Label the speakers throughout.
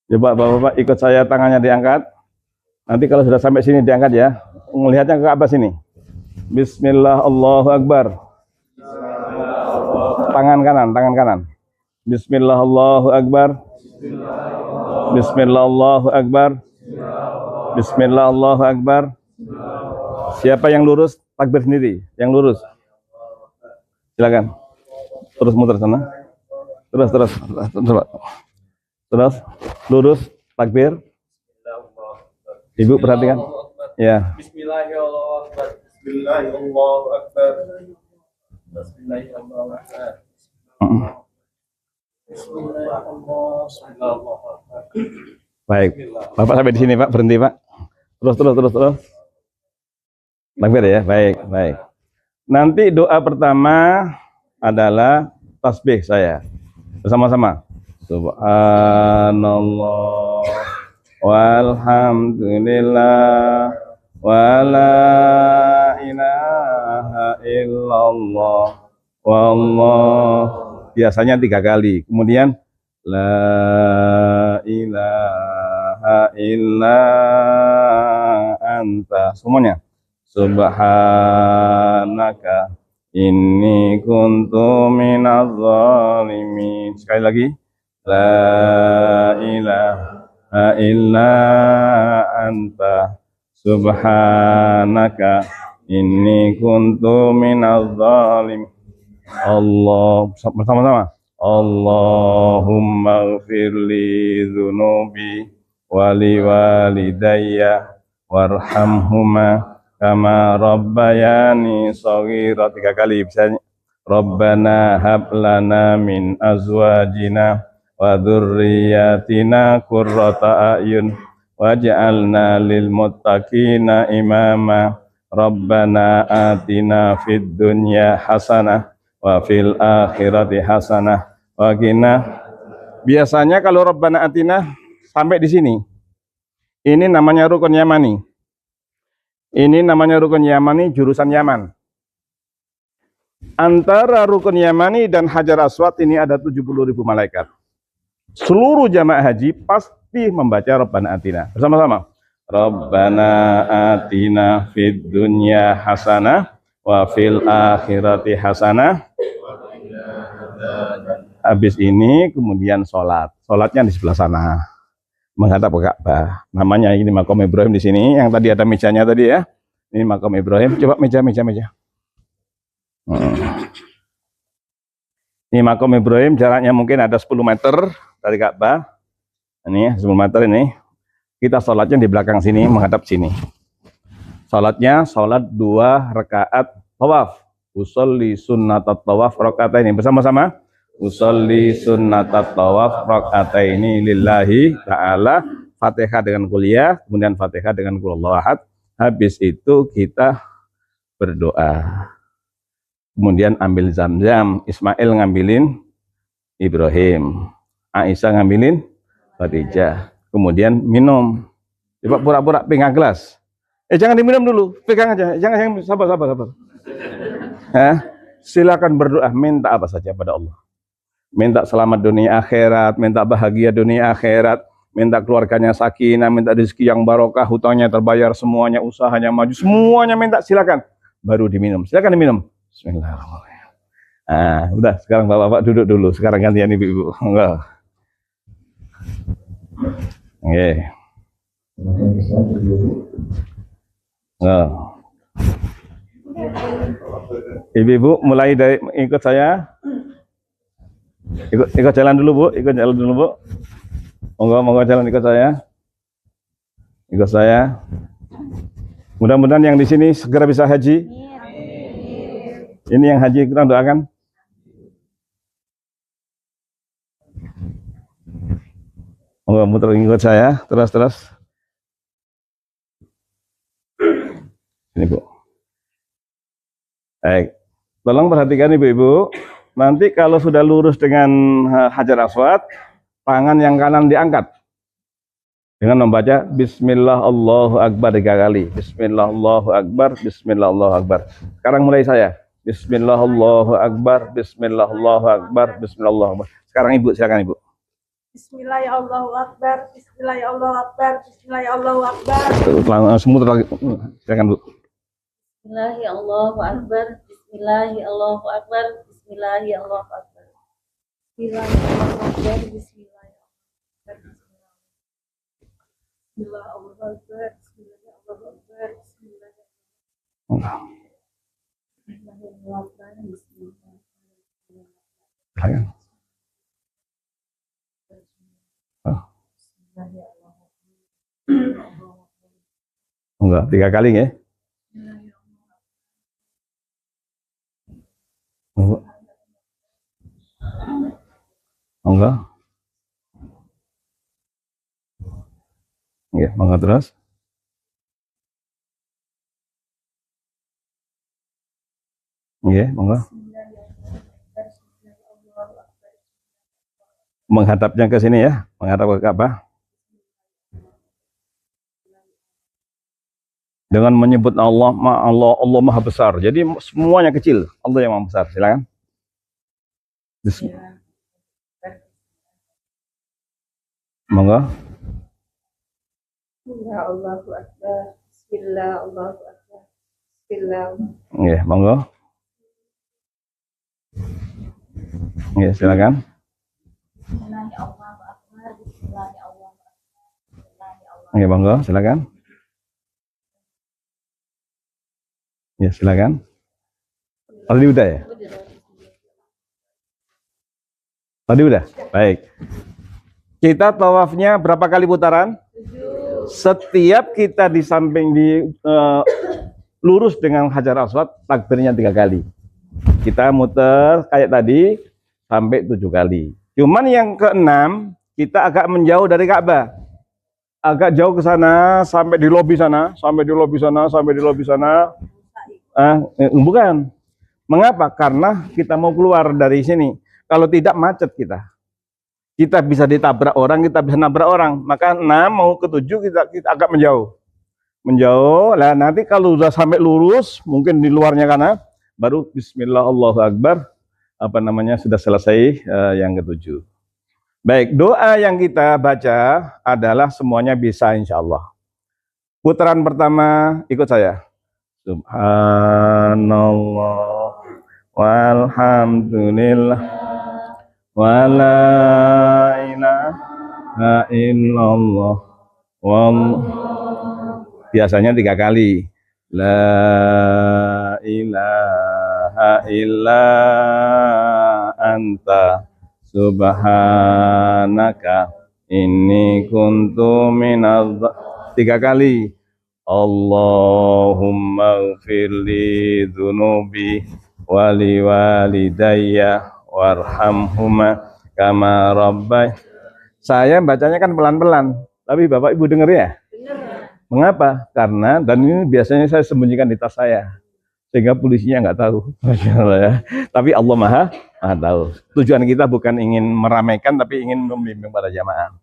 Speaker 1: Coba bapak-bapak ikut saya, tangannya diangkat. Nanti kalau sudah sampai sini diangkat ya. Melihatnya ke atas sini. Bismillah, Allahu Akbar. Tangan kanan, tangan kanan. Bismillah, Allahu Akbar. Bismillah, Allahu Akbar. Bismillah, Allahu Akbar. Siapa yang lurus, takbir sendiri. Yang lurus. Silakan. Terus muter sana. Terus. Terus, lurus, takbir. Ibu perhatikan. Ya.
Speaker 2: Bismillahirrahmanirrahim. Bismillahirrahmanirrahim. Bismillahirrahmanirrahim.
Speaker 1: Baik. Bapak sampai di sini, Pak. Berhenti, Pak. Terus. Takbir ya. Baik. Nanti doa pertama adalah tasbih saya. Bersama-sama. Subhanallah walhamdulillah wala ilaha illallah wallah, biasanya 3 kali. Kemudian la ilaha illa anta, semuanya. Subhanaka inni kuntu minadz zalimin. Sekali lagi. La ilaha illa anta subhanaka inni kuntu minadz zalimin. Allah, bersama-sama. Allahumma ighfirli dzunubi wali walidayya warhamhuma kama rabbayani shaghira. 3 kali bisa. Rabbana hab lana min azwajina wa dzurriyyatina qurrata a'yun waj'alna lil muttaqina imama. Rabbana atina fid dunya hasanah wa fil akhirati hasanah wa qina. Biasanya kalau Rabbana atina sampai di sini. Ini namanya rukun Yamani. Ini namanya rukun Yamani, jurusan Yaman. Antara rukun Yamani dan Hajar Aswad ini ada 70.000 malaikat. Seluruh jamaah haji pasti membaca Rabbana atina. Bersama-sama. Rabbana atina fid dunya hasanah wa fil akhirati hasanah. Habis ini kemudian sholat. Sholatnya di sebelah sana, menghadap ke Ka'bah. Namanya ini Maqam Ibrahim di sini. Yang tadi ada mejanya tadi ya. Ini Maqam Ibrahim. Coba meja. Ini Maqam Ibrahim, jaraknya mungkin ada 10 meter dari Ka'bah. Ini 10 meter ini. Kita sholatnya di belakang sini, menghadap sini. Sholatnya, sholat 2 rakaat tawaf. Usolli sunnatat tawaf raka'ataini. Bersama-sama. Usolli sunnatat tawaf raka'ataini lillahi ta'ala. Fatihah dengan kuliah, kemudian Fatihah dengan qul huwallahu ahad. Habis itu kita berdoa. Kemudian ambil zam-zam. Ismail ngambilin Ibrahim. Aisyah ngambilin Khadijah. Kemudian minum. Coba pura-pura pegang gelas. Jangan diminum dulu, pegang aja. Jangan sabar. Silakan berdoa, minta apa saja pada Allah. Minta selamat dunia akhirat, minta bahagia dunia akhirat, minta keluarganya sakinah, minta rezeki yang barokah, hutangnya terbayar semuanya, usahanya maju, semuanya minta, silakan. Baru diminum. Silakan diminum. Bismillahirrahmanirrahim. Udah, sekarang bapak-bapak duduk dulu. Sekarang gantian ibu-ibu. Enggak. Oke. Ibu-ibu mulai dari ikut saya. Ikut jalan dulu, Bu. Monggo jalan ikut saya. Ikut saya. Mudah-mudahan yang di sini segera bisa haji. Ini yang haji kita doakan. Monggo muter ikut saya, terus. Ini, Bu. Baik. Tolong perhatikan ibu-ibu. Nanti kalau sudah lurus dengan Hajar Aswad, tangan yang kanan diangkat dengan membaca Bismillah Allahu Akbar 3 kali. Bismillah Allahu Akbar, Bismillah Allahu Akbar. Sekarang mulai saya. Bismillah Allahu Akbar, Bismillah Allahu Akbar, Bismillah Allahu Akbar. Sekarang ibu, silakan ibu.
Speaker 3: Bismillah ya Allahu Akbar. Bismillah ya Allahu Akbar. Bismillah ya Allahu Akbar.
Speaker 1: Semua lagi. Silakan Bu.
Speaker 4: Bismillahi Allahu Akbar. Bismillahi Allahu Akbar. Bismillahi Allahu Akbar. Bismillahi Allahu Akbar. Bismillahi Allahu Akbar. Bismillahi Allahu Akbar. Bismillahi Allahu Akbar. Bismillahi
Speaker 1: Silakan. Enggak, 3 kali ya. Enggak. Ya, monggo terus. Ya, monggo. Menghadapnya ke sini ya, menghadap ke Ka'bah. Dengan menyebut Allah, Allah Maha Besar. Jadi semuanya kecil, Allah yang Maha Besar. Silakan. Monggo.
Speaker 4: Bismillah Allahu Akbar. Bismillah Allahu Akbar. Bismillah.
Speaker 1: Ya, monggo. Ya, silakan.
Speaker 4: Bismillahi Allahu Akbar. Bismillahi Allahu Akbar. Bismillahi Allahu
Speaker 1: Ya, monggo, silakan. Ya, silakan. Tadi udah ya? Tadi udah? Baik. Kita tawafnya berapa kali putaran? 7. Setiap kita di samping lurus dengan Hajar Aswad, takbirnya 3 kali. Kita muter kayak tadi sampai 7 kali. Cuman yang ke-6 kita agak menjauh dari Ka'bah. Agak jauh ke sana, sampai di lobi sana, sampai di lobi sana, sampai di lobi sana. Bukan. Mengapa? Karena kita mau keluar dari sini. Kalau tidak macet kita. Kita bisa ditabrak orang, kita bisa nabrak orang. Maka 6 mau ke 7 kita agak menjauh. Menjauh. Lah nanti kalau sudah sampai lurus, mungkin di luarnya karena baru Bismillah Allahu Akbar. Apa namanya sudah selesai yang ke-7. Baik, doa yang kita baca adalah semuanya bisa insya Allah. Putaran pertama ikut saya. Subhanallah walhamdulillah wala ilaha illallah biasanya 3 kali. La ilaha illa anta subhanaka inni kuntu minadz 3 kali. Allahumma gfirli dzunubi wali walidayya warhamhuma kama rabbai. Saya bacanya kan pelan-pelan, tapi Bapak Ibu dengar ya? Mengapa? Karena, dan ini biasanya saya sembunyikan di tas saya, sehingga polisinya nggak tahu. Masya Allah ya. Tapi Allah Maha tahu. Tujuan kita bukan ingin meramaikan, tapi ingin membimbing para jamaah.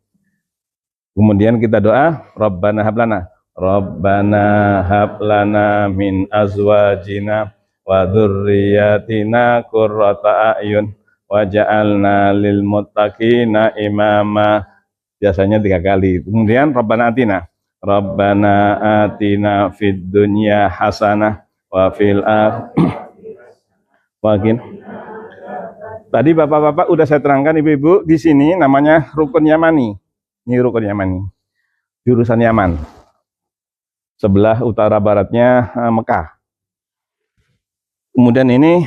Speaker 1: Kemudian kita doa, Rabbana hablana. Rabbana hablana min azwajina wa dzurriyyatina qurrata a'yun waj'alna lil muttaqina imama. Biasanya 3 kali. Kemudian Rabbana atina fid dunya hasanah wa fil akhirati. Tadi Bapak-bapak udah saya terangkan, Ibu-ibu, di sini namanya Rukun Yamani. Ini Rukun Yamani. Jurusan Yaman. Sebelah utara baratnya Mekah. Kemudian ini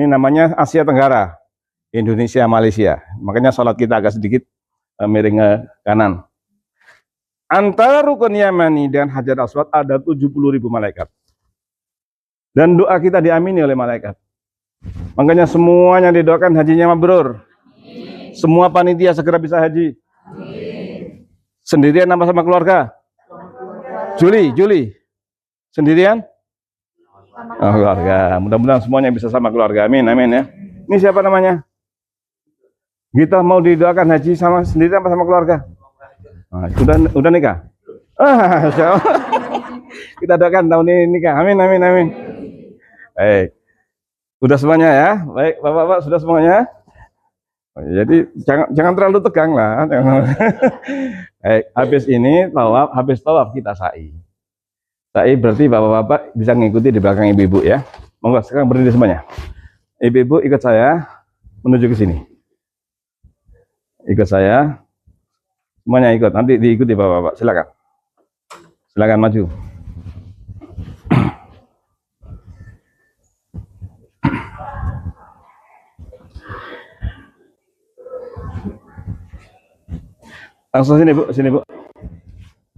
Speaker 1: namanya Asia Tenggara, Indonesia, Malaysia. Makanya sholat kita agak sedikit miring ke kanan. Antara Rukun Yamani dan Hajar Aswad ada 70.000 malaikat. Dan doa kita diamini oleh malaikat. Makanya semuanya didoakan hajinya mabrur. Semua panitia segera bisa haji. Sendirian apa sama keluarga? Juli. Sendirian? Keluarga. Mudah-mudahan semuanya bisa sama keluarga. Amin, amin ya. Ini siapa namanya? Kita mau didoakan haji sama sendirian apa sama keluarga? Nah, udah nikah? Insya Allah. Kita doakan tahun ini nikah. Amin, amin, amin. Baik. Udah semuanya ya? Baik, Bapak-bapak sudah semuanya? Jadi jangan terlalu tegang lah. Habis ini tawaf, habis tawaf kita sa'i. Sa'i berarti bapak-bapak bisa mengikuti di belakang ibu-ibu ya. Monggo sekarang berdiri semuanya. Ibu-ibu ikut saya menuju ke sini. Ikut saya. Semuanya ikut. Nanti diikuti bapak-bapak. Silakan. Silakan maju. Langsung sini Bu, sini Bu.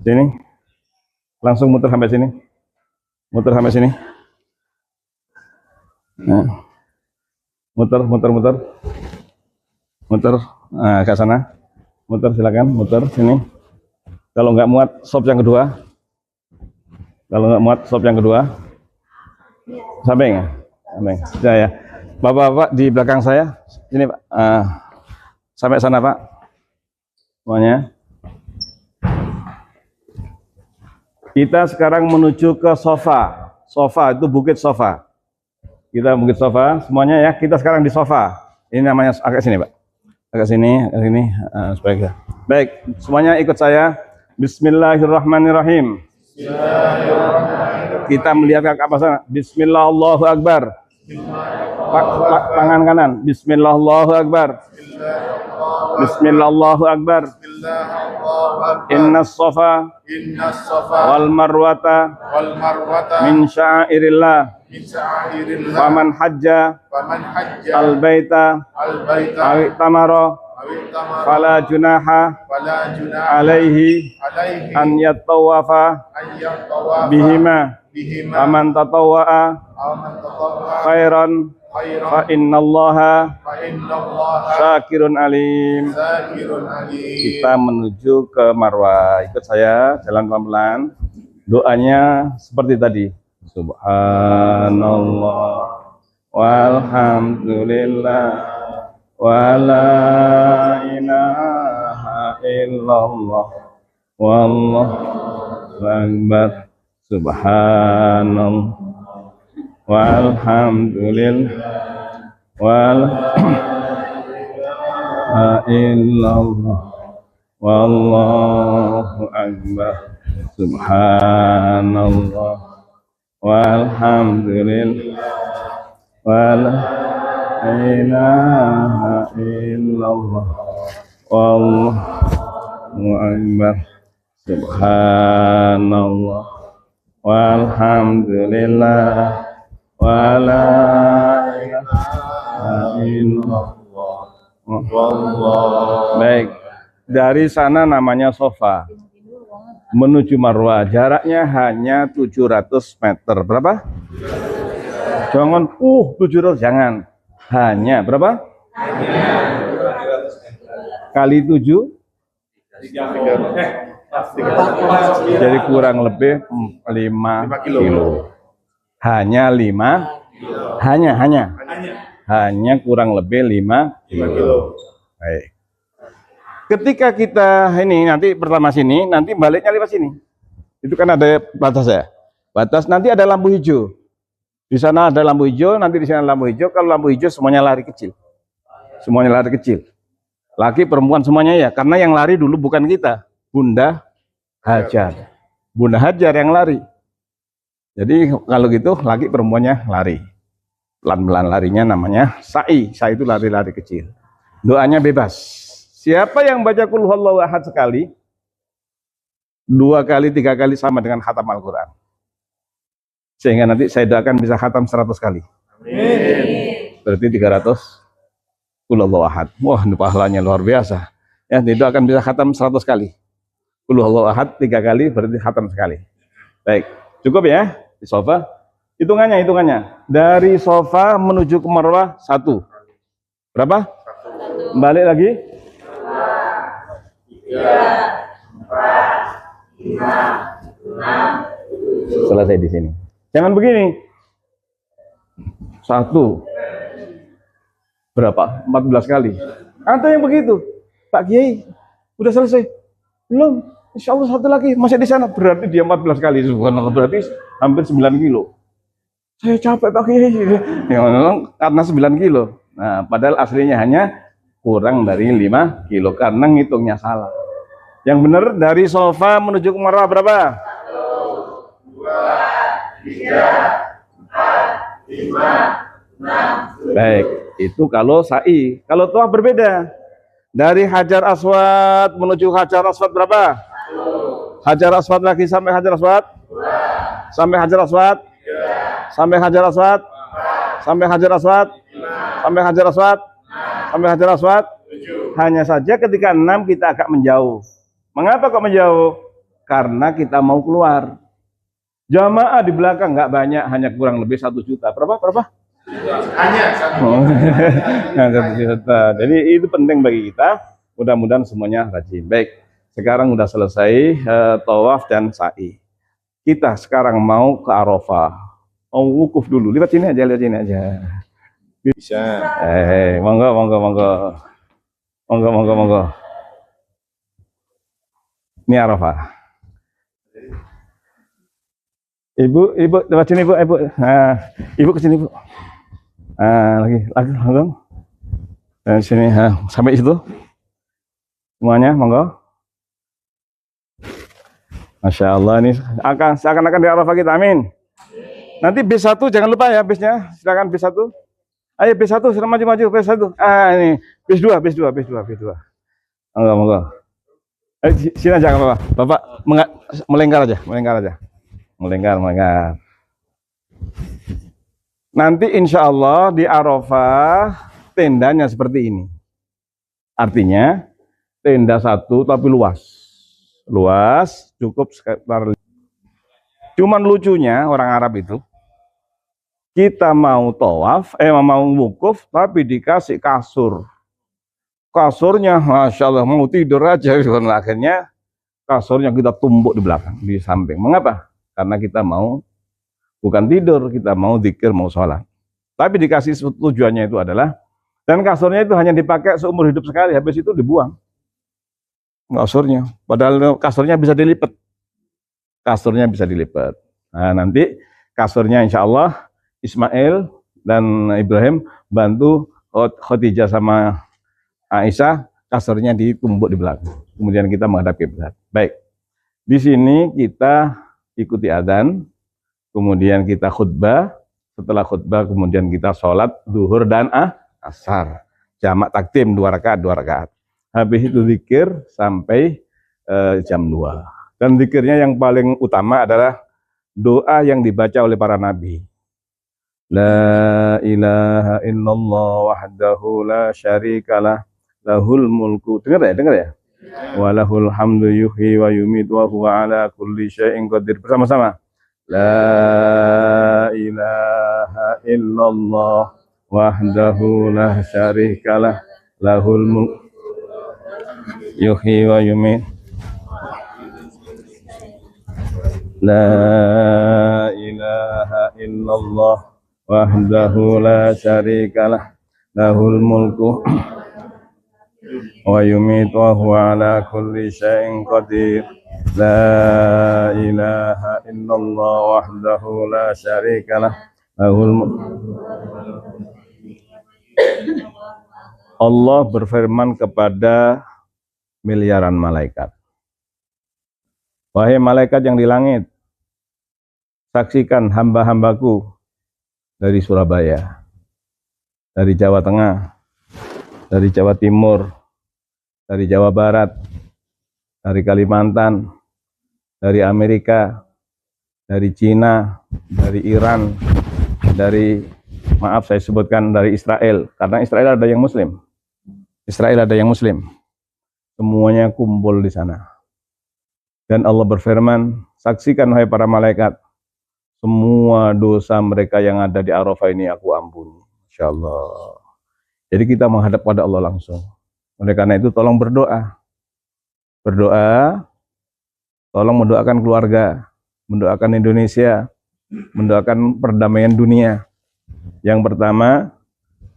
Speaker 1: Sini. Langsung muter sampai sini. Muter sampai sini. Nah. Muter. Muter. Nah, ke sana. Muter silakan, muter sini. Kalau nggak muat, stop yang kedua. Kalau nggak muat, stop yang kedua. Sampai nggak? Sampai. Sudah ya. Bapak-bapak di belakang saya. Sini Pak. Sampai sana Pak. Semuanya. Kita sekarang menuju ke sofa. Sofa itu bukit sofa. Kita bukit sofa. Semuanya ya. Kita sekarang di sofa. Ini namanya agak sini Pak. Agak sini. Supaya kita. Baik. Semuanya ikut saya. Bismillahirrahmanirrahim. Kita melihat ke apa sana. Bismillah Allahu Akbar. Tangan kanan. Bismillah Allahu Akbar. Bismillah Allahu Akbar. Inna safa wal marwata min syairillah. Faman hajja al baita awi tamaro fala junaha alaihi an yattawafa bihima. Faman tatawwa'a khairan fa innallaha syakirun alim. Kita menuju ke Marwah. Ikut saya, jalan pelan-pelan. Doanya seperti tadi. Subhanallah walhamdulillah wala ilaha illallah wallahu akbar. Subhanallah walhamdulillah wala illallah wallahu akbar. Subhanallah walhamdulillah wala ilaha illallah wallahu akbar. Subhanallah walhamdulillah wala ilaha illallah wallahu. Baik, dari sana namanya sofa menuju Marwah, jaraknya hanya 700 meter. Berapa? Jangan 700, jangan. Hanya berapa? Kali 7 jadi kurang lebih 5 kilo. Hanya kurang lebih 5 kilo. Baik. Ketika kita ini nanti pertama sini, nanti baliknya lewat sini. Itu kan ada batas ya. Batas nanti ada lampu hijau. Di sana ada lampu hijau, nanti di sana lampu hijau. Kalau lampu hijau semuanya lari kecil. Semuanya lari kecil. Laki perempuan semuanya ya, karena yang lari dulu bukan kita. Bunda Hajar. Bunda Hajar yang lari. Jadi kalau gitu laki perempuannya lari. Pelan-pelan larinya namanya sa'i. Sa'i itu lari-lari kecil. Doanya bebas. Siapa yang baca qul huwallahu ahad sekali, 2 kali, 3 kali sama dengan khatam Al-Quran. Sehingga nanti saya doakan bisa khatam 100 kali. Amin. Berarti 300 qul huwallahu ahad. Wah, ini pahalanya luar biasa. Ya, didoakan bisa khatam 100 kali. Qul huwallahu ahad 3 kali berarti khatam sekali. Baik, cukup ya di sofa. Hitungannya. Dari sofa menuju ke Marwah 1. Berapa? 1. Balik lagi. 3, 4, 5, 6. Selesai di sini. Jangan begini. 1. Berapa? 14 kali. Atau yang begitu. Pak Kiai, udah selesai. Belum. Insya Allah 1 lagi. Masih di sana. Berarti dia 14 kali. Subhanallah. Berarti hampir 9 kilo. Saya capek Pak Kiai. Ya, karena 9 kilo. Nah, padahal aslinya hanya kurang dari 5 kilo karena ngitungnya salah. Yang benar dari sofa menuju ke Marwah berapa? 1, 2, 3, 4, 5, 6. Baik, itu kalau sa'i. Kalau tawaf berbeda. Dari Hajar Aswad menuju Hajar Aswad berapa? 1. Hajar Aswad lagi sampai Hajar Aswad? 2. Sampai Hajar Aswad? 3. Sampai Hajar Aswad? 4. Sampai Hajar Aswad? 5. Sampai Hajar Aswad? 6. Sampai Hajar Aswad? 7. Hanya saja ketika 6 kita agak menjauh. Mengapa kok menjauh? Karena kita mau keluar. Jamaah di belakang nggak banyak, hanya kurang lebih 1 juta. Berapa?
Speaker 2: Hanya 1
Speaker 1: juta. Jadi itu penting bagi kita. Mudah-mudahan semuanya rajin. Baik, sekarang udah selesai tawaf dan sa'i. Kita sekarang mau ke Arafah. Mau wukuf dulu. Lihat sini aja.
Speaker 2: Bisa.
Speaker 1: Monggo. Ini Arafah. Ibu, lewat sini, ibu. Ibu ke sini, Bu. Lagi langsung. Dan sini, sampai situ. Semuanya, monggo. Masya Allah, ini seakan-akan di Arafah kita, amin. Nanti bis 1 jangan lupa ya bisnya. Silakan bis 1. Ayo bis 1, sudah maju bis 1. Ini bis 2. Monggo. Sini aja Bapak melenggar aja. Melenggar. Nanti insya Allah di Arafah tendanya seperti ini. Artinya tenda 1 tapi luas, cukup sekitar. Cuman lucunya orang Arab itu, kita mau tawaf, mau wukuf, tapi dikasih kasur. Kasurnya, masya Allah, mau tidur aja. Akhirnya kasurnya kita tumbuk di belakang, di samping. Mengapa? Karena kita mau bukan tidur, kita mau zikir, mau sholat. Tapi dikasih tujuannya itu adalah, dan kasurnya itu hanya dipakai seumur hidup sekali, habis itu dibuang kasurnya. Padahal kasurnya bisa dilipat. Nah, nanti kasurnya insya Allah Ismail dan Ibrahim bantu Khadijah sama Aisyah, kasurnya ditumbuk di belakang. Kemudian kita menghadap kiblat. Baik. Di sini kita ikuti adzan, kemudian kita khutbah. Setelah khutbah kemudian kita sholat zuhur dan asar. Jamak takdim 2 rakaat. Habis itu zikir sampai jam 2. Dan zikirnya yang paling utama adalah doa yang dibaca oleh para nabi. La ilaha illallah wahdahu la syarikalah lahul mulku. Dengar ya? Walahul hamdu yuhyi wa yumitu wa huwa ala kulli syai'in qadir. Bersama-sama. La ilaha illallah wahdahu la syarikalah lahul mulku yuhyi wa yumitu. La ilaha illallah wahdahu la syarikalah lahul mulku wa yumitu wa huwa ala kulli syai'in qadir. La ilaha illallah wahdahu la syarikalah lahul mulku. Allah berfirman kepada miliaran malaikat, wahai malaikat yang di langit, saksikan hamba-hambaku dari Surabaya, dari Jawa Tengah, dari Jawa Timur, dari Jawa Barat, dari Kalimantan, dari Amerika, dari Cina, dari Iran, dari, maaf saya sebutkan dari Israel, karena Israel ada yang Muslim. Semuanya kumpul di sana. Dan Allah berfirman, saksikan wahai para malaikat, semua dosa mereka yang ada di Arafah ini aku ampuni. Insyaallah. Jadi kita menghadap pada Allah langsung. Oleh karena itu tolong berdoa. Tolong mendoakan keluarga, mendoakan Indonesia, mendoakan perdamaian dunia. Yang pertama,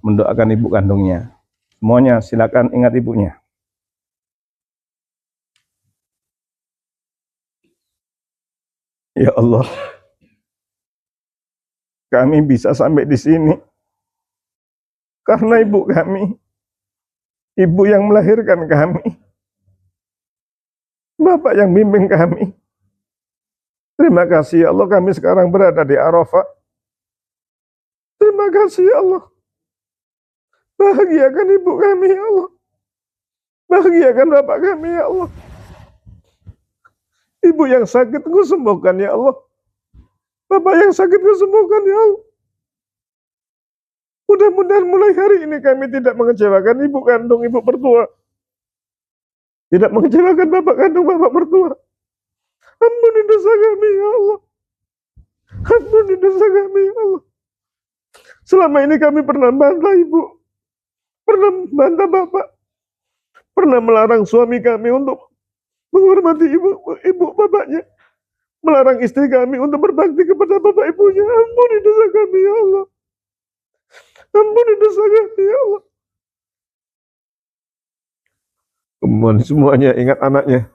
Speaker 1: mendoakan ibu kandungnya. Semuanya silakan ingat ibunya. Ya Allah, kami bisa sampai di sini karena ibu kami. ibu yang melahirkan kami, bapak yang bimbing kami. Terima kasih ya Allah, kami sekarang berada di Arafah. Terima kasih ya Allah. Bahagiakan ibu kami ya Allah. Bahagiakan bapak kami ya Allah. Ibu yang sakit Engkau sembuhkan ya Allah. Bapak yang sakit Engkau sembuhkan ya Allah. Mudah-mudahan mulai hari ini kami tidak mengecewakan ibu kandung, ibu mertua. Tidak mengecewakan bapak kandung, bapak mertua. Ampuni dosa kami ya Allah. Ampuni dosa kami ya Allah. Selama ini kami pernah bantah ibu, pernah bantah bapak, pernah melarang suami kami untuk menghormati ibu bapaknya, melarang istri kami untuk berbakti kepada bapak ibunya. Ampuni dosa kami ya Allah. Ampuni dosa kami ya Allah. Kemudian semuanya ingat anaknya.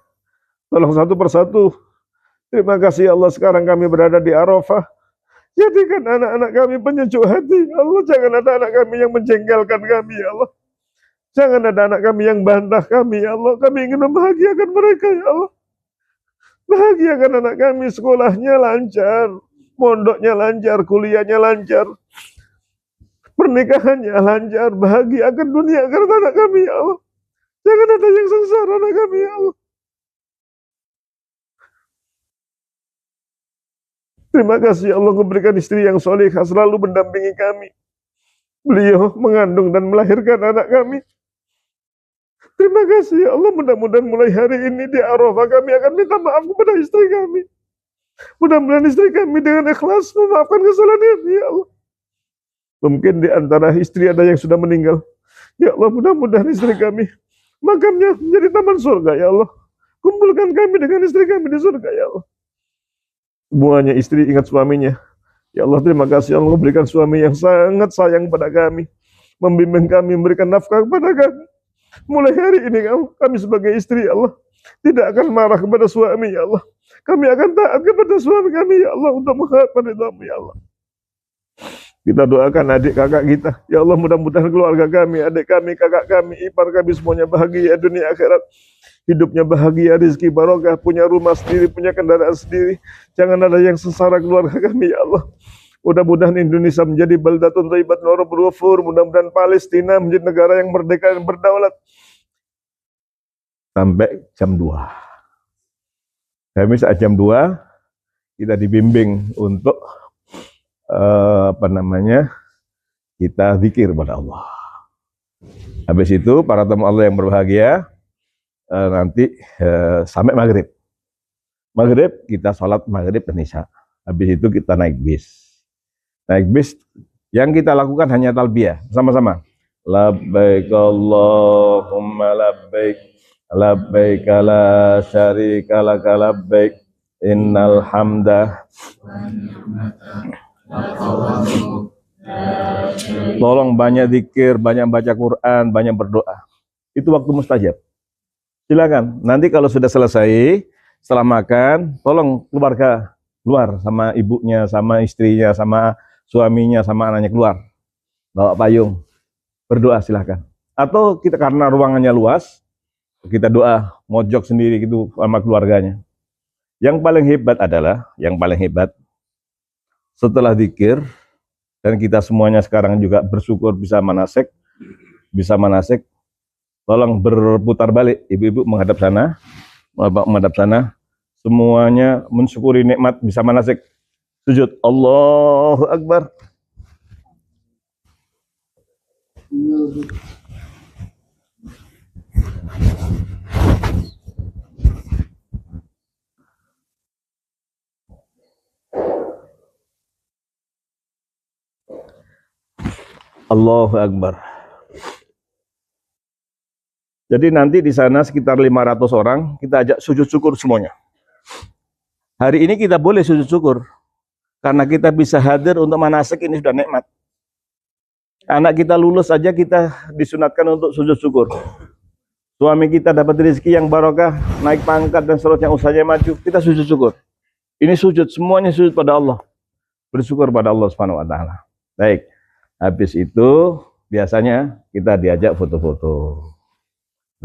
Speaker 1: Tolong satu persatu. Terima kasih ya Allah, sekarang kami berada di Arafah. Jadikan anak-anak kami penyejuk hati ya Allah. Jangan ada anak kami yang menjengkelkan kami ya Allah. Jangan ada anak kami yang bantah kami ya Allah. Kami ingin membahagiakan mereka ya Allah. Bahagiakan anak kami, sekolahnya lancar, mondoknya lancar, kuliahnya lancar, pernikahannya lancar. Bahagiakan dunia akhirat anak kami ya Allah. Jangan ada yang sengsara anak kami ya Allah. Terima kasih Allah, memberikan istri yang solehah selalu mendampingi kami. Beliau mengandung dan melahirkan anak kami. Terima kasih ya Allah, mudah-mudahan mulai hari ini di Arafah kami akan minta maaf kepada istri kami. Mudah-mudahan istri kami dengan ikhlas memaafkan kesalahan kami ya Allah. Mungkin di antara istri ada yang sudah meninggal. Ya Allah, mudah-mudahan istri kami makamnya menjadi taman surga ya Allah. Kumpulkan kami dengan istri kami di surga ya Allah. Semuanya istri ingat suaminya. Ya Allah, terima kasih Allah berikan suami yang sangat sayang pada kami, membimbing kami, memberikan nafkah kepada kami. Mulai hari ini kami sebagai istri ya Allah tidak akan marah kepada suami ya Allah. Kami akan taat kepada suami kami ya Allah untuk mengharapkan ridhamu ya Allah. Kita doakan adik kakak kita. Ya Allah, mudah-mudahan keluarga kami, adik kami, kakak kami, ipar kami semuanya bahagia dunia akhirat. Hidupnya bahagia, rezeki barokah, punya rumah sendiri, punya kendaraan sendiri. Jangan ada yang sengsara keluarga kami ya Allah. Mudah-mudahan Indonesia menjadi baldatun thayyibatun wa rabbul ghafur. Mudah-mudahan Palestina menjadi negara yang merdeka dan berdaulat. Sampai jam 2. Kami saat jam 2 kita dibimbing untuk kita zikir pada Allah. Habis itu para tamu Allah yang berbahagia, nanti sampai maghrib. Maghrib kita sholat maghrib dan isya. Habis itu kita naik bis. Naik bis yang kita lakukan hanya talbiyah sama-sama. Labbaik Allahumma labbaik, labbaik la syarika lak labbaik, innal hamda. Tolong banyak zikir, banyak baca Quran, banyak berdoa. Itu waktu mustajab. Silakan. Nanti kalau sudah selesai, setelah makan, tolong keluarga keluar sama ibunya, sama istrinya, sama suaminya, sama anaknya keluar. Bawa payung. Berdoa silakan. Atau kita karena ruangannya luas, kita doa mojok sendiri gitu sama keluarganya. Yang paling hebat adalah, setelah zikir, dan kita semuanya sekarang juga bersyukur bisa manasik, tolong berputar balik, ibu-ibu menghadap sana, bapak menghadap sana, semuanya mensyukuri nikmat bisa manasik, sujud, Allahu Akbar. Allahu Akbar. Jadi nanti di sana sekitar 500 orang, kita ajak sujud syukur semuanya. Hari ini kita boleh sujud syukur, karena kita bisa hadir untuk manasik, ini sudah nikmat. Anak kita lulus saja kita disunatkan untuk sujud syukur. Suami kita dapat rezeki yang barokah, naik pangkat dan seterusnya, usahanya maju, kita sujud syukur. Ini sujud, semuanya sujud pada Allah. Bersyukur pada Allah Subhanahu wa taala. Baik. Habis itu biasanya kita diajak foto-foto.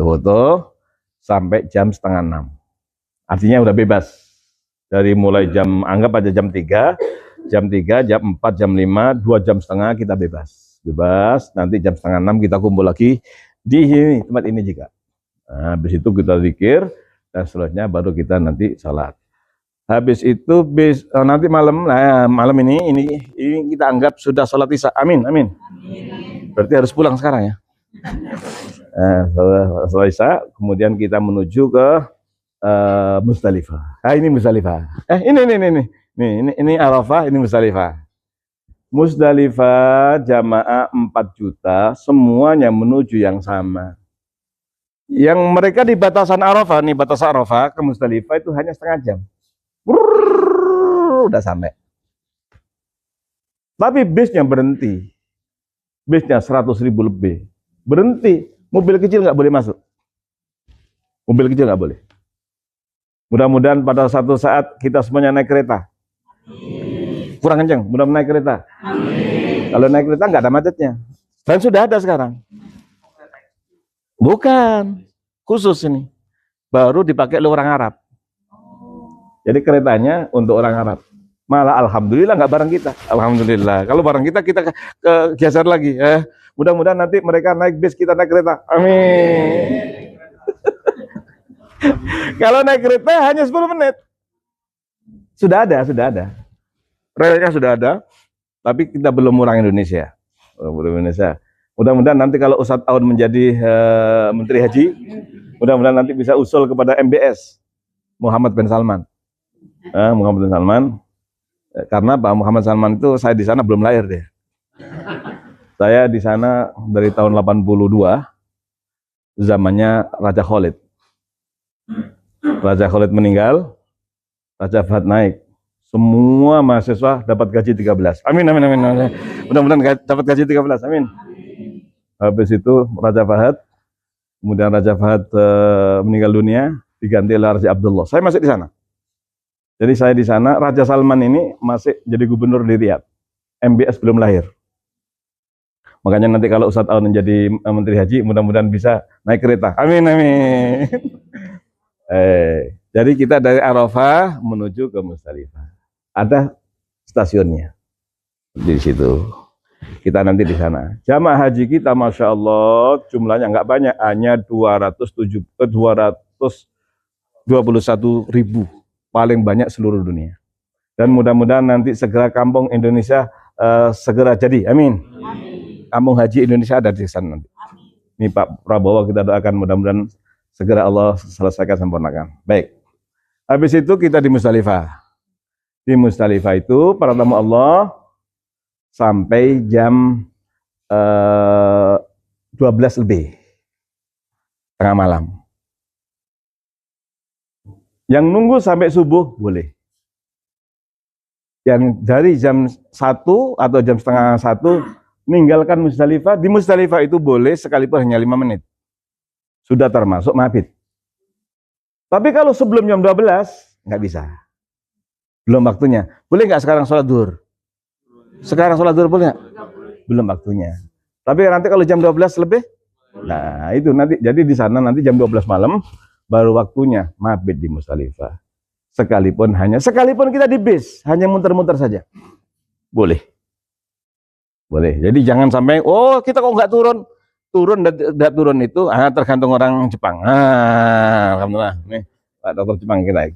Speaker 1: foto sampai jam setengah 6. Artinya udah bebas. Dari mulai jam, anggap aja jam 3, jam 4, jam 5, 2 jam setengah kita bebas. Bebas, nanti jam setengah 6 kita kumpul lagi di sini, tempat ini juga. Nah, habis itu kita zikir, dan selanjutnya baru kita nanti salat. Habis itu nanti malam, nah malam ini kita anggap sudah salat isya. Amin, amin. Berarti harus pulang sekarang ya. Setelah isya, kemudian kita menuju ke Musdalifah. Ini Musdalifah. Ini Arafah, ini Musdalifah. Musdalifah jamaah 4 juta, semuanya menuju yang sama. Yang mereka di batasan Arafah, nih batas Arafah ke Musdalifah itu hanya setengah jam. Udah sampai. Tapi bisnya berhenti. Bisnya 100.000 lebih. Berhenti. Mobil kecil nggak boleh masuk. Mobil kecil nggak boleh. Mudah-mudahan pada satu saat kita semuanya naik kereta. Kurang kencang, mudah-mudahan naik kereta. Kalau naik kereta nggak ada macetnya. Dan sudah ada sekarang. Bukan, khusus ini. Baru dipakai oleh orang Arab. Jadi keretanya untuk orang Arab. Malah alhamdulillah nggak bareng kita. Alhamdulillah. Kalau bareng kita geser lagi. Mudah-mudahan nanti mereka naik bis, kita naik kereta. Amin. Kalau naik kereta hanya 10 menit. Sudah ada. Relnya sudah ada, tapi kita belum orang Indonesia. Mudah-mudahan nanti kalau Ustadz Aun menjadi Menteri Haji, mudah-mudahan nanti bisa usul kepada MBS Muhammad bin Salman. Muhammad bin Salman, karena Pak Muhammad Salman itu saya di sana belum lahir deh. Saya di sana dari tahun 82, zamannya Raja Khalid. Raja Khalid meninggal, Raja Fahad naik. Semua mahasiswa dapat gaji 13. Amin. Mudah-mudahan dapat gaji 13. Amin. Habis itu Raja Fahad, kemudian Raja Fahad meninggal dunia, diganti oleh Raja Abdullah. Saya masih di sana. Jadi saya di sana, Raja Salman ini masih jadi gubernur di Riyadh. MBS belum lahir. Makanya nanti kalau Ustadz Aun menjadi Menteri Haji, mudah-mudahan bisa naik kereta. Amin. Jadi kita dari Arafah menuju ke Musdalifah. Ada stasiunnya di situ. Kita nanti di sana. Jamaah haji kita, masya Allah, jumlahnya nggak banyak, hanya 221.000, paling banyak seluruh dunia. Dan mudah-mudahan nanti segera kampung Indonesia segera jadi. Amin. Kampung haji Indonesia ada di sana nanti. Ini Pak Prabowo kita doakan mudah-mudahan segera Allah selesaikan, sempurnakan. Baik. Habis itu kita di Musdalifah. Di Musdalifah itu para tamu Allah sampai jam 12 lebih. Tengah malam. Yang nunggu sampai subuh boleh. Yang dari jam 1 atau jam setengah 1 meninggalkan Musdalifah, di Musdalifah itu boleh sekalipun hanya 5 menit. Sudah termasuk mabit. Tapi kalau sebelum jam 12, nggak bisa. Belum waktunya. Boleh nggak sekarang sholat duhur? Sekarang sholat duhur boleh nggak? Belum waktunya. Tapi nanti kalau jam 12 lebih, nah itu nanti, jadi di sana nanti jam 12 malam, baru waktunya mabit di Musdalifah. Sekalipun kita di bis, hanya muter-muter saja. Boleh. Boleh. Jadi jangan sampai, oh kita kok nggak turun turun itu tergantung orang Jepang. Alhamdulillah. Nih Pak Dokter Jepang kita.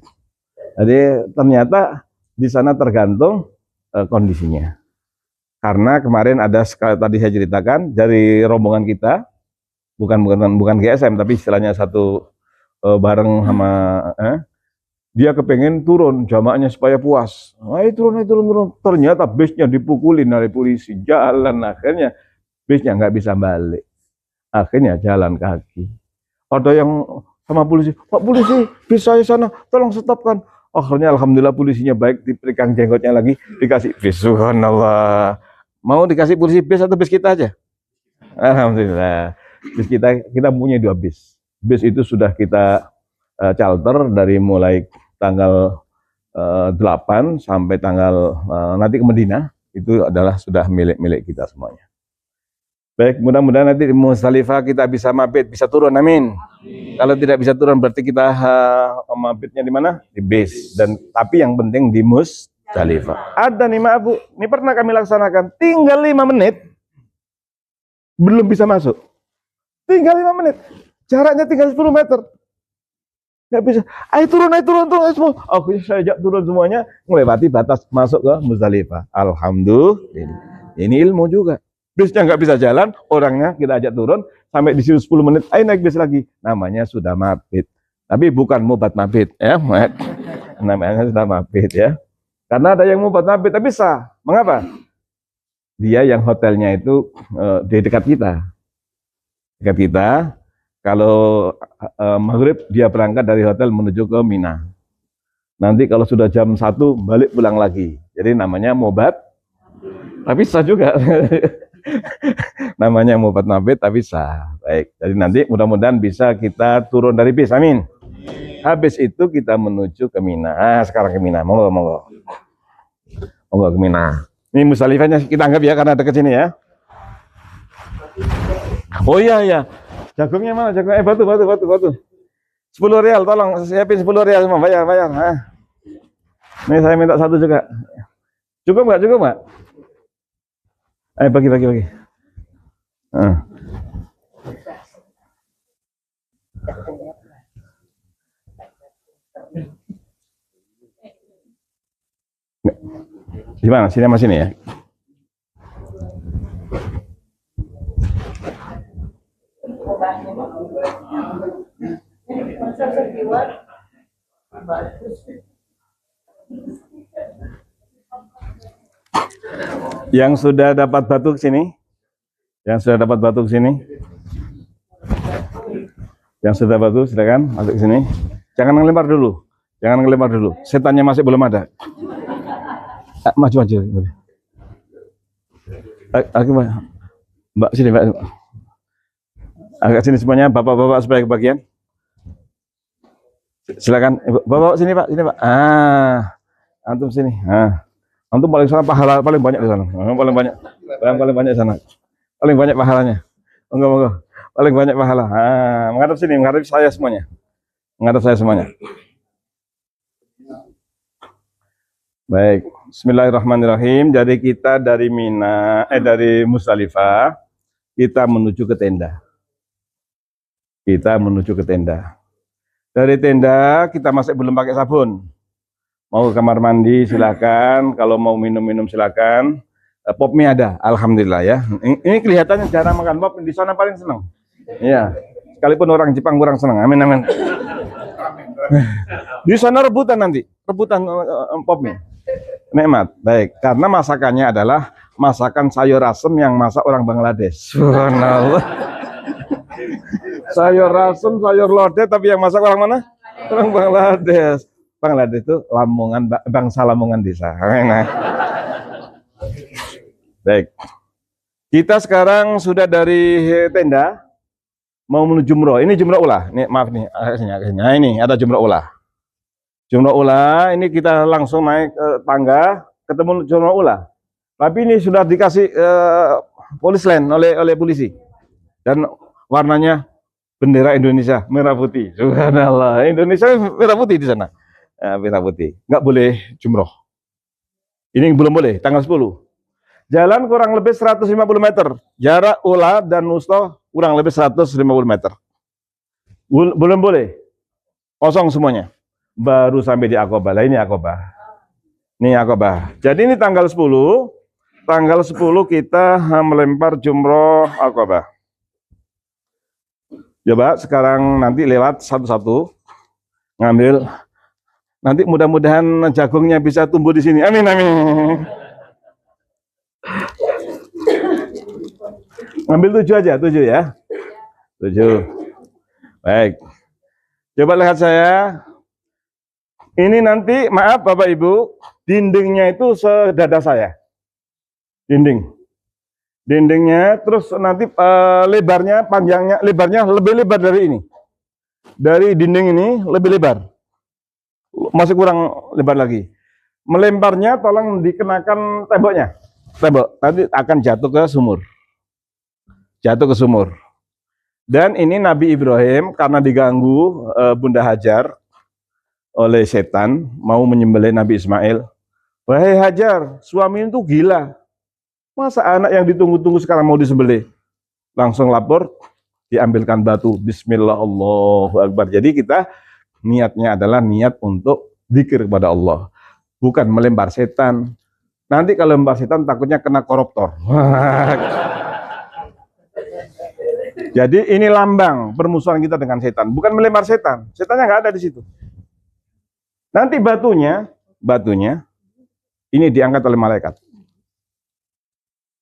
Speaker 1: Jadi ternyata di sana tergantung kondisinya. Karena kemarin ada tadi saya ceritakan dari rombongan kita, bukan GSM tapi istilahnya satu bareng sama dia kepengen turun jamaahnya supaya puas. Turun. Ternyata bisnya dipukulin oleh polisi. Jalan akhirnya bisnya nggak bisa balik. Akhirnya jalan kaki. Ada yang sama polisi, Pak polisi, bis saya sana, tolong stopkan. Akhirnya alhamdulillah polisinya baik, diberikan jenggotnya lagi, dikasih bis. Subhanallah. Mau dikasih polisi bis atau bis kita aja? Alhamdulillah. Bis kita punya 2 bis. Bis itu sudah kita charter dari mulai tanggal 8 sampai tanggal nanti ke Medina, itu adalah sudah milik kita semuanya. Baik, mudah-mudahan nanti di Musdalifah kita bisa mabit, bisa turun, amin. Kalau tidak bisa turun berarti kita mabitnya di mana? Di base. Dan tapi yang penting di Musdalifah. Ada nih maaf Bu, ini pernah kami laksanakan, tinggal 5 menit belum bisa masuk. Tinggal 5 menit. Jaraknya tinggal 10 meter. Nggak bisa. Ayo turun semua. Aku saya ajak turun semuanya, melewati batas masuk ke Musdalifah. Alhamdulillah. Ini ilmu juga. Bisnya nggak bisa jalan, orangnya kita ajak turun, sampai di situ 10 menit, ayo naik bis lagi. Namanya sudah mabit. Tapi bukan mubat mabit, ya. Namanya sudah mabit, ya. Karena ada yang mubat mabit, tapi sah. Mengapa? Dia yang hotelnya itu di dekat kita. Dekat kita, kalau maghrib dia berangkat dari hotel menuju ke Mina. Nanti kalau sudah jam 1 balik pulang lagi. Jadi namanya mubat, tapi sah juga. Namanya mubat mabit tapi sah. Baik, jadi nanti mudah-mudahan bisa kita turun dari bis, amin. Habis itu kita menuju ke Mina. Sekarang ke Mina, monggo ke Mina. Ini Musdalifahnya kita anggap ya, karena dekat sini ya. Oh iya, jagungnya mana? Jagungnya batu. 10 rial, tolong siapin 10 rial semua, bayar. Ini saya minta 1 juga. Cukup nggak? Ayo bagi. Di mana? Sini sama sini ya. Yang sudah dapat batu sini. Yang sudah batu silakan masuk sini. Jangan ngelempar dulu. Setannya masih belum ada. Maju. Mbak sini, Mbak. Agak sini semuanya, bapak-bapak supaya kebagian. Silakan, bapak sini Pak. Antum sini. Antum paling sana pahala paling banyak di sana. Paling banyak di sana. Paling banyak pahalanya. Monggo. Paling banyak pahala. Menghadap sini, menghadap saya semuanya. Baik, bismillahirrahmanirrahim. Jadi kita dari dari Musdalifah, kita menuju ke tenda. Dari tenda kita masih belum pakai sabun. Mau ke kamar mandi silakan, kalau mau minum silakan. Pop mie ada, alhamdulillah ya. Ini kelihatannya jarang makan pop, di sana paling senang. Iya, sekalipun orang Jepang kurang senang. Amin. Di sana rebutan pop mie. Nikmat, baik. Karena masakannya adalah masakan sayur asem yang masak orang Bangladesh. Subhanallah. Sayur asem, sayur lodeh, tapi yang masak orang mana? Orang Bangladesh. Bangladesh itu bangsa Lamongan desa. Nah. Baik. Kita sekarang sudah dari tenda mau menuju jumroh. Ini jumroh ulah. Nih, maaf nih, nah, ini ada jumroh ulah. Jumroh ulah ini kita langsung naik tangga ketemu jumroh ulah. Tapi ini sudah dikasih polis line oleh polisi. Dan warnanya bendera Indonesia merah putih. Subhanallah. Indonesia merah putih di sana. Merah putih. Nggak boleh jumroh. Ini belum boleh, tanggal 10. Jalan kurang lebih 150 meter. Jarak ula dan wusta kurang lebih 150 meter. Belum boleh. Kosong semuanya. Baru sampai di Aqabah. Lah ini Aqabah. Ini Aqabah. Jadi ini tanggal 10. Tanggal 10 kita melempar jumroh Aqabah. Coba sekarang nanti lewat satu-satu. Ngambil. Nanti mudah-mudahan jagungnya bisa tumbuh di sini. Amin. Ambil 7 aja, 7 ya. 7. Baik. Coba lihat saya. Ini nanti, maaf Bapak Ibu, dindingnya itu sedada saya. Dindingnya, terus nanti lebarnya, panjangnya, lebarnya lebih lebar dari ini. Dari dinding ini lebih lebar. Masih kurang lebar lagi. Melemparnya tolong dikenakan tembok, nanti akan jatuh ke sumur. jatuh ke sumur. Dan ini Nabi Ibrahim karena diganggu Bunda Hajar oleh setan mau menyembelih Nabi Ismail. Wahai Hajar, suami itu gila. Masa anak yang ditunggu-tunggu sekarang mau disembelih? Langsung lapor, diambilkan batu. Bismillah, Allahu Akbar. Jadi kita niatnya adalah niat untuk zikir kepada Allah, bukan melempar setan. Nanti kalau melempar setan takutnya kena koruptor. Jadi ini lambang permusuhan kita dengan setan, bukan melempar setan. Setannya nggak ada di situ. Nanti batunya ini diangkat oleh malaikat.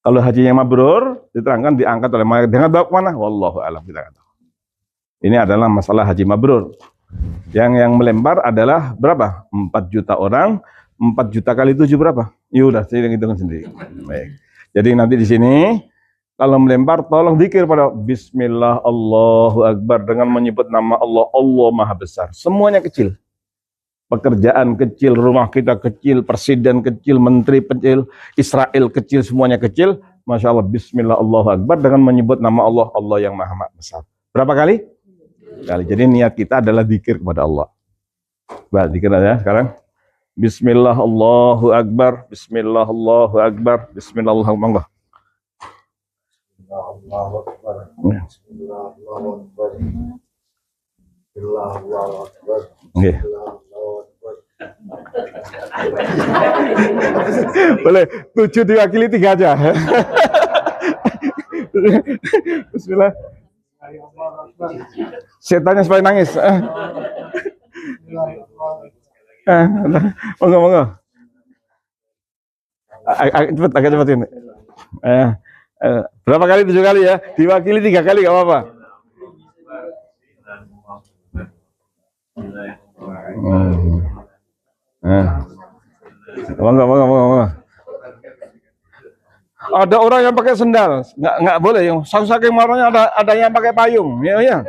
Speaker 1: Kalau haji yang mabrur diterangkan diangkat oleh malaikat dengan bawa kemana? Wallahu a'lam, kita nggak tahu. Ini adalah masalah haji mabrur. Yang melempar adalah berapa? 4 juta orang. 4 juta kali 7 berapa? Ya udah, saya hitung sendiri. Baik. Jadi nanti di sini kalau melempar tolong zikir pada Bismillah Allahu Akbar dengan menyebut nama Allah. Allah Maha Besar. Semuanya kecil. Pekerjaan kecil, rumah kita kecil, presiden kecil, menteri kecil, Israel kecil, semuanya kecil. Masya Allah, Bismillah Allahu Akbar dengan menyebut nama Allah, Allah yang Maha Besar. Berapa kali? Kali. Jadi niat kita adalah zikir kepada Allah. Baik, zikir aja sekarang. Bismillah Allahu Akbar, Bismillah Allahu Akbar, Bismillah Allahu Akbar.
Speaker 2: Allahu Akbar. Allahu Akbar. Allahu Akbar.
Speaker 1: Nggih. Boleh 7 diwakili 3 aja. Bismillah. Setannya supaya nangis. Monggo. Cepet, agak cepet ini. Berapa kali? 7 kali ya. Diwakili 3 kali gak apa-apa. Monggo. Ada orang yang pakai sendal, nggak boleh. Yang saking marahnya ada yang pakai payung, ya.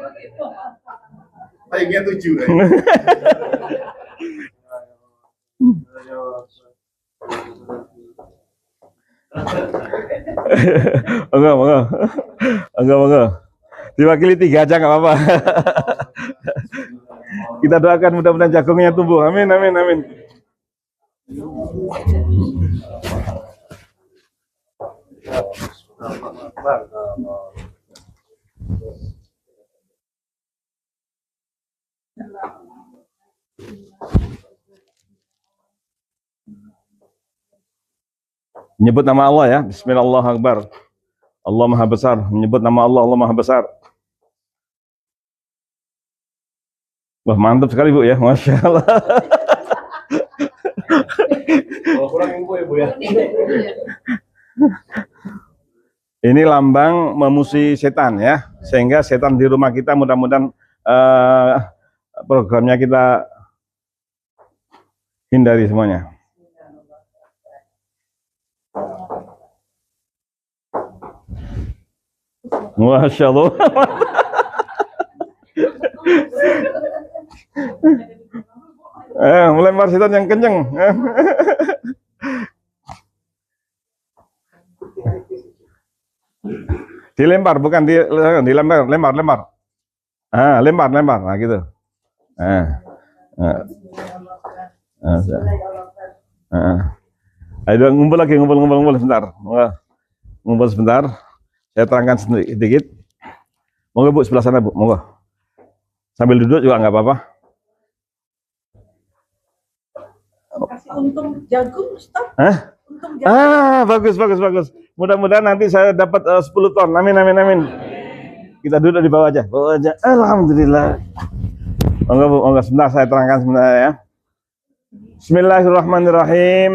Speaker 2: Payungnya 7. Monggo. Diwakili 3 aja nggak apa-apa. Kita doakan mudah-mudahan jagungnya tumbuh. Amin. Menyebut nama Allah ya. Bismillahirrahmanirrahim. Allah Maha Besar. Menyebut nama Allah, Allah Maha Besar. Wah, mantap sekali Bu ya, Masya Allah. Kurang info ya Bu ya.
Speaker 1: Ini lambang memusuhi setan ya, sehingga setan di rumah kita mudah-mudahan programnya kita hindari semuanya. Masya Allah. Melempar setan yang kenceng. Dilempar, bukan dilempar, lempar. Lempar. Nah gitu. Ayo ngumpul lagi, ngumpul sebentar. Ngumpul sebentar. Saya terangkan sedikit. Monggo Bu, sebelah sana Bu, monggo. Sambil duduk juga nggak apa-apa.
Speaker 3: Kasih untung jagung, Ustaz. Untung jagung.
Speaker 1: Bagus. Mudah-mudahan nanti saya dapat 10 ton. Amin. Kita duduk di bawah aja. Alhamdulillah. Monggo Bu, monggo sebentar saya terangkan sebentar ya. Bismillahirrahmanirrahim.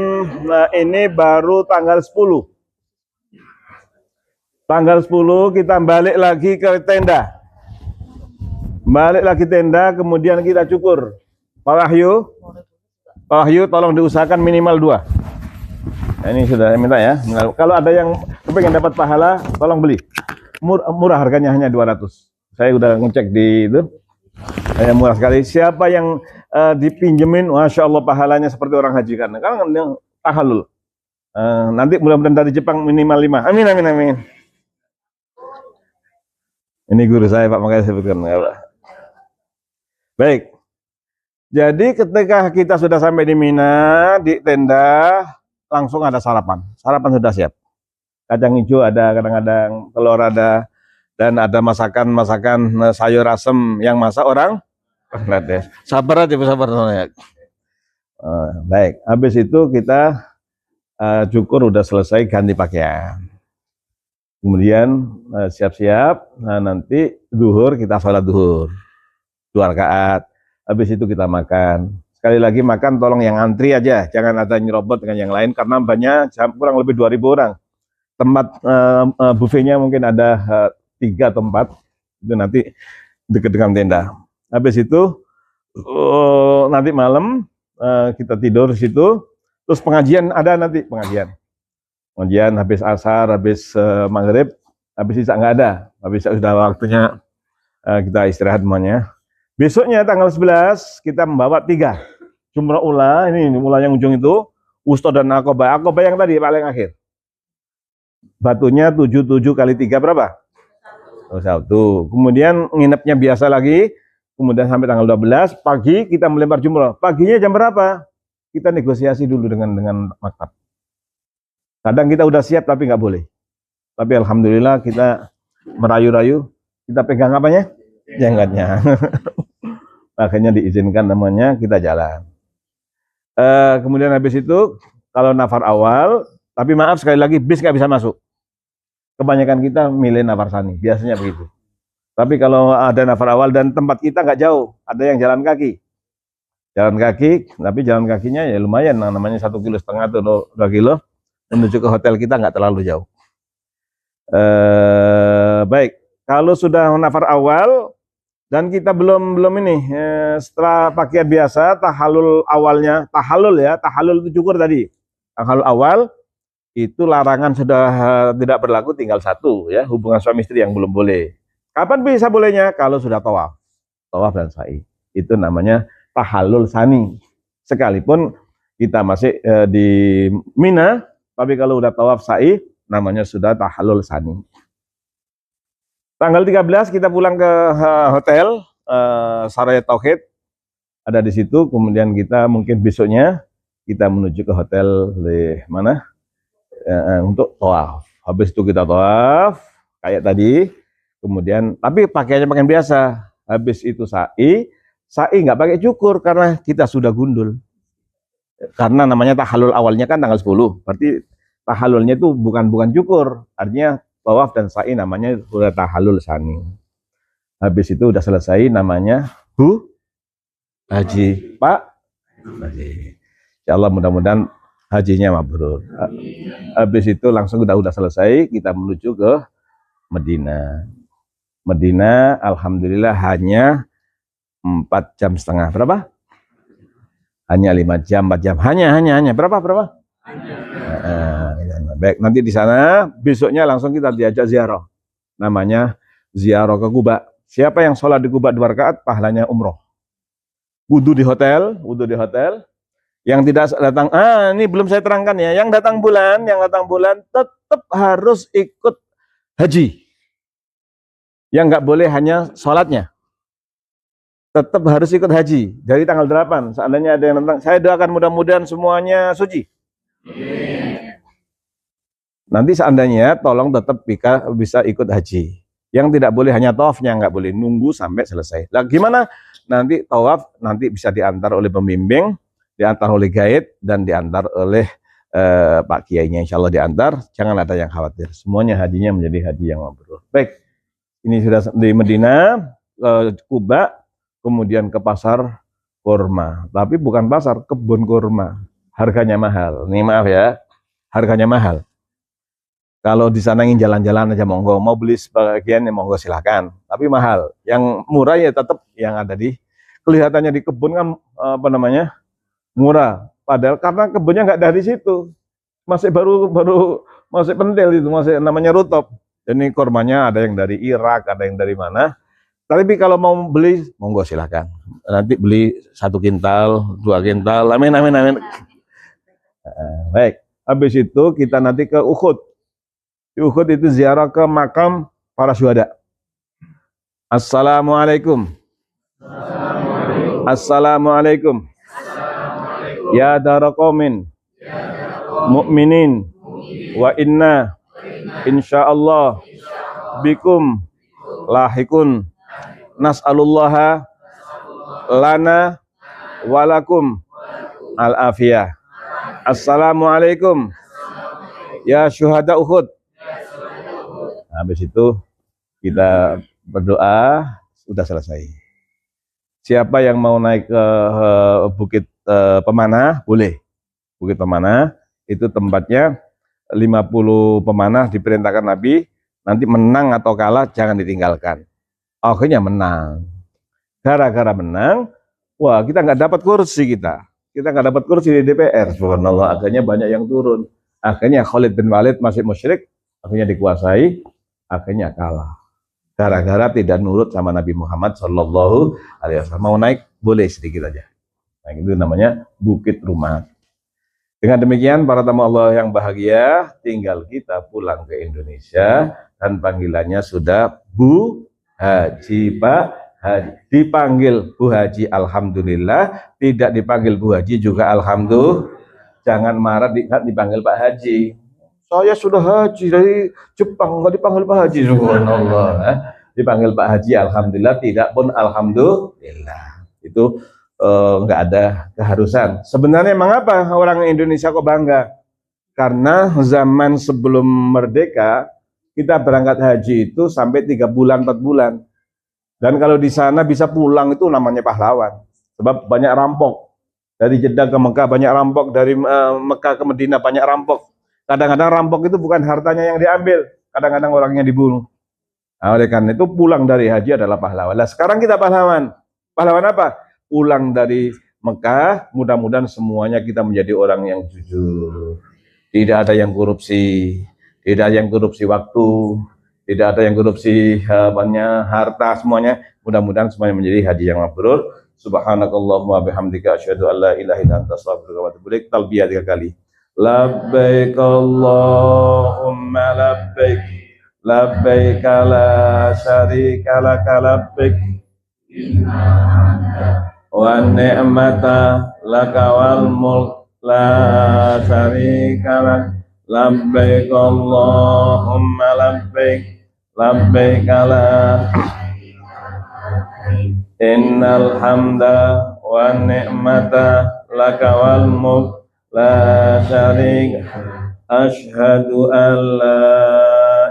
Speaker 1: Nah, ini baru tanggal 10. Tanggal 10 kita balik lagi ke tenda. Kemudian kita cukur. Pak Wahyu tolong diusahakan minimal 2. Nah, ini sudah saya minta ya. Kalau ada yang pengen dapat pahala, tolong beli. Murah harganya, hanya 200. Saya udah ngecek di itu. Murah sekali. Siapa yang dipinjemin, Masya Allah pahalanya seperti orang haji kan. Karena tahalul. Nanti mudah-mudahan dari Jepang minimal 5. Amin. Ini guru saya Pak, makanya saya sebutkan ya Pak. Baik. Jadi ketika kita sudah sampai di Mina, di tenda, langsung ada sarapan. Sarapan sudah siap. Kacang hijau ada, kadang-kadang telur ada, dan ada masakan-masakan sayur asem yang masak orang Bangladesh. Sabar aja, sabar. Baik, habis itu kita cukur udah selesai ganti pakaian. Kemudian siap-siap, nah nanti duhur kita sholat duhur 2 rakaat. Habis itu kita makan. Sekali lagi makan tolong yang antri aja, jangan ada nyerobot dengan yang lain karena banyak kurang lebih 2.000 orang. Tempat buffetnya mungkin ada 3 atau 4, itu nanti dekat dengan tenda. Habis itu nanti malam kita tidur di situ. Terus pengajian ada nanti pengajian habis asar, habis maghrib, habis isya nggak ada. Habis isya sudah waktunya kita istirahat semuanya. Besoknya tanggal 11 kita membawa 3 jumrah ula. Ini ula yang ujung itu wusta dan akobah. Akobah yang tadi paling akhir. Batunya 77 kali 3 berapa? 1. Kemudian nginepnya biasa lagi. Kemudian sampai tanggal 12 pagi kita melempar jumrah. Paginya jam berapa? Kita negosiasi dulu dengan maktab. Kadang kita udah siap tapi nggak boleh. Tapi alhamdulillah kita merayu-rayu. Kita pegang apanya? Jenggatnya. Akhirnya diizinkan namanya, kita jalan. Kemudian habis itu kalau nafar awal, tapi maaf sekali lagi bis nggak bisa masuk. Kebanyakan kita milih nafar sani, biasanya begitu. Tapi kalau ada nafar awal dan tempat kita nggak jauh, ada yang jalan kaki. Jalan kaki, tapi jalan kakinya ya lumayan, namanya 1,5 kilo atau 2 kilo, menuju ke hotel kita nggak terlalu jauh. Baik, kalau sudah nafar awal dan kita belum ini, setelah pakaian biasa, tahalul awalnya, tahalul itu cukur tadi. Tahalul awal itu larangan sudah tidak berlaku, tinggal 1 ya, hubungan suami istri yang belum boleh. Kapan bisa bolehnya? Kalau sudah tawaf dan sa'i. Itu namanya tahalul sani. Sekalipun kita masih di Mina, tapi kalau udah tawaf sa'i, namanya sudah tahalul sani. Tanggal 13 kita pulang ke hotel Saraya Tauhid, ada di situ. Kemudian kita mungkin besoknya kita menuju ke hotel di mana untuk tawaf. Habis itu kita tawaf kayak tadi. Kemudian tapi pakaiannya pakaian biasa. Habis itu sa'i nggak pakai cukur karena kita sudah gundul. Karena namanya tahalul awalnya kan tanggal 10. Berarti tahalulnya itu bukan cukur. Artinya tawaf dan sa'i namanya sudah tahalul sani. Habis itu udah selesai namanya haji. Pak haji. Insyaallah mudah-mudahan hajinya mabrur. Habis itu langsung udah selesai, kita menuju ke Medina. Medina alhamdulillah hanya 4,5 jam. Berapa? Hanya 5 jam, 4 jam. Hanya berapa? Baik, nanti di sana besoknya langsung kita diajak ziarah. Namanya ziarah ke Kuba. Siapa yang sholat di Kuba 2 rakaat pahalanya umroh. Wudu di hotel. Yang tidak datang, ini belum saya terangkan ya. Yang datang bulan tetap harus ikut haji. Yang nggak boleh hanya sholatnya. Tetap harus ikut haji dari tanggal 8. Seandainya ada yang datang, saya doakan mudah-mudahan semuanya suci. Nanti seandainya tolong tetap bisa ikut haji. Yang tidak boleh hanya tawafnya, nggak boleh nunggu sampai selesai. Lah gimana? Nanti tawaf nanti bisa diantar oleh pembimbing, diantar oleh guide, dan diantar oleh Pak Kiainya. Insya Allah diantar, jangan ada yang khawatir. Semuanya hajinya menjadi haji yang mabrur. Baik, ini sudah di Medina, Kuba, kemudian ke pasar kurma. Tapi bukan pasar, kebun kurma. Harganya mahal. Nih maaf ya, harganya mahal. Kalau di sana ingin jalan-jalan aja monggo, mau beli sebagian ya monggo silahkan. Tapi mahal. Yang murah ya tetap yang ada di kelihatannya di kebun kan murah. Padahal karena kebunnya nggak dari situ, masih baru masih pentil itu, masih namanya rutop. Ini kormanya ada yang dari Irak, ada yang dari mana. Tapi kalau mau beli monggo silahkan. Nanti beli 1 kintal, 2 kintal. Amin. Baik. Habis itu kita nanti ke Uhud. Di Uhud itu ziarah ke makam para syuhada. Assalamualaikum. Assalamualaikum. Ya dara qaumin mukminin wa inna insyaallah bikum lahikun nas'alullaha lana walakum al-afiyah. Assalamualaikum ya syuhada Uhud. Habis itu kita berdoa, sudah selesai. Siapa yang mau naik ke Bukit Pemanah, boleh. Bukit Pemanah itu tempatnya 50 pemanah diperintahkan Nabi, nanti menang atau kalah jangan ditinggalkan. Akhirnya menang. Gara-gara menang, wah kita nggak dapat kursi kita nggak dapat kursi di DPR. Subhanallah, akhirnya banyak yang turun. Akhirnya Khalid bin Walid masih musyrik, akhirnya dikuasai, akhirnya kalah. Gara-gara tidak nurut sama Nabi Muhammad Sallallahu Alaihi Wasallam. Mau naik boleh sedikit aja. Nah, itu namanya Bukit Rumat. Dengan demikian para tamu Allah yang bahagia, tinggal kita pulang ke Indonesia dan panggilannya sudah Bu Haji, Pak Haji. Dipanggil Bu Haji, alhamdulillah. Tidak dipanggil Bu Haji juga alhamdulillah. Jangan marah dipanggil Pak Haji. Saya sudah haji dari Jepang, nggak dipanggil Pak Haji. Subhanallah. Dipanggil Pak Haji, alhamdulillah. Tidak pun alhamdulillah. Itu nggak ada keharusan. Sebenarnya emang apa orang Indonesia kok bangga? Karena zaman sebelum merdeka kita berangkat haji itu sampai 3 bulan 4 bulan. Dan kalau di sana bisa pulang itu namanya pahlawan. Sebab banyak rampok. Dari Jeddah ke Mekah banyak rampok, dari Mekah ke Madinah banyak rampok. Kadang-kadang rampok itu bukan hartanya yang diambil, kadang-kadang orangnya dibunuh. Nah, oleh karena itu pulang dari haji adalah pahlawan. Nah, sekarang kita pahlawan. Pahlawan apa? Pulang dari Mekah, mudah-mudahan semuanya kita menjadi orang yang jujur. Tidak ada yang korupsi, tidak ada yang korupsi waktu, tidak ada yang korupsi harta, semuanya. Mudah-mudahan semuanya menjadi haji yang mabrur. Subhanakallahumma bihamdika asyhadu an la ilaha illa anta astaghfiruka wa atubu ilaik. Talbiyah 3 kali. Labbaik Allahumma labbaik, labbaik la syarika laka labbaik, wa ni'mata laka wal mulk la syarika lak, labbaik Allahumma labbaik, labbaik la innal hamda wa ni'mata laka wal mulk la syarika. Asyhadu an la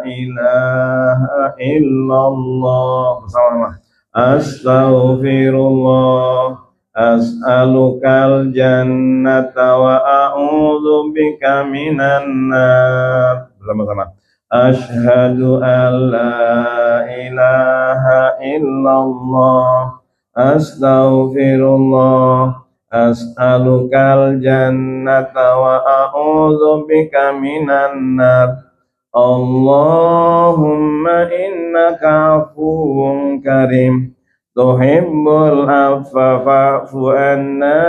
Speaker 1: ilaha illallah. Bersama-sama. Astaghfirullah. As'alukal jannata wa a'udzu bika minan nar. Bersama-sama. Asyhadu an la ilaha illallah. Astaghfirullah. As'alukal jannata wa a'udzu bika minan nar. Allahumma innaka afuwwun karim tuhibbul afwa fa'fu anna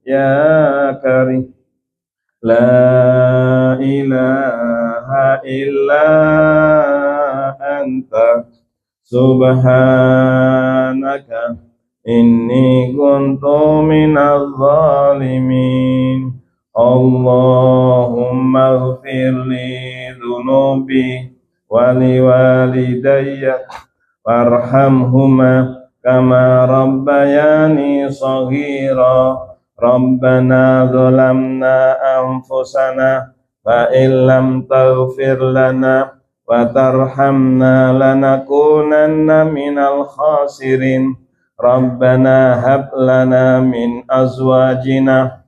Speaker 1: ya karim. La ilaha illa anta subhanaka inni kuntu minaz zalimin. Allahumma ighfirli dhunubi wa liwalidayya warhamhuma kama rabbayani shaghira. Rabbana zalamna anfusana fa illam taghfir lana wa tarhamna lanakunanna minal khasirin. Rabbana hab lana min azwajina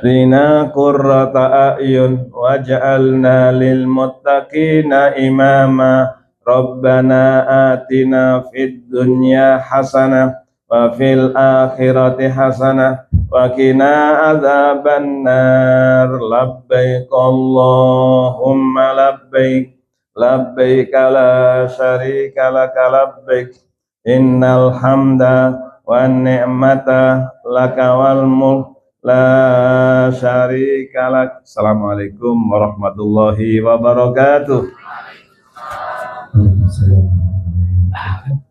Speaker 1: rina qurrata a'yun waj'alna lil muttaqina imama. Rabbana atina fid dunya hasanah wa fil akhirati hasanah wa qina adzaban nar. Labbaik Allahumma labbaik, labbaik la syarika laka labbaik, innal hamda wan ni'mata laka wal mulk la syarika lak. Assalamualaikum warahmatullahi wabarakatuh. banget.